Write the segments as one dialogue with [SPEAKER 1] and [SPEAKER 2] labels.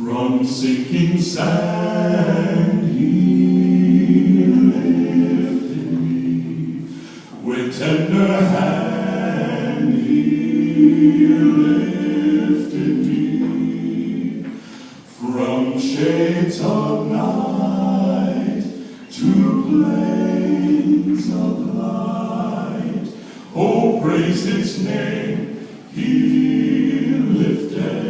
[SPEAKER 1] From sinking sand he lifted me, with tender hand he lifted me, from shades of night to plains of light. Oh, praise his name, he lifted.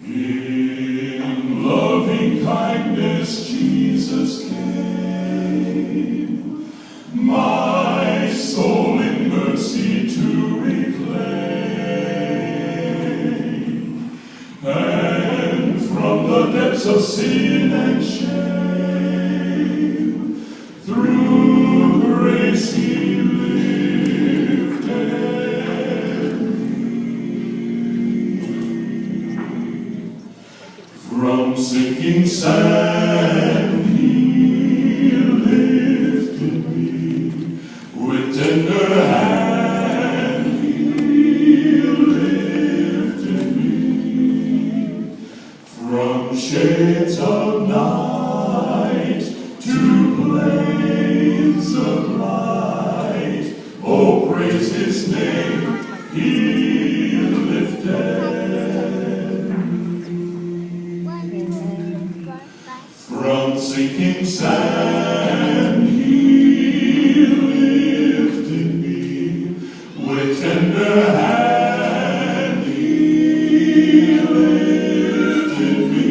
[SPEAKER 1] In loving kindness Jesus came, my soul in mercy to reclaim, and from the depths of sin and shame, through grace he lifted. From sinking sand he lifted me, with tender hand he lifted me, from shades of night to plains of light. Oh, praise his name, he lifted. From sinking sand he lifted me, with tender hand he lifted me,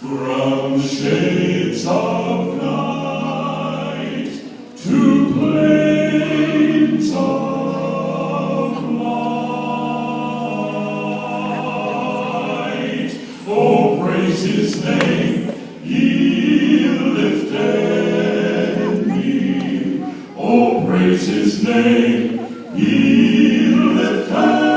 [SPEAKER 1] from shades of night to plains of oh, praise his name, he lifted me. Oh, praise his name, he lifted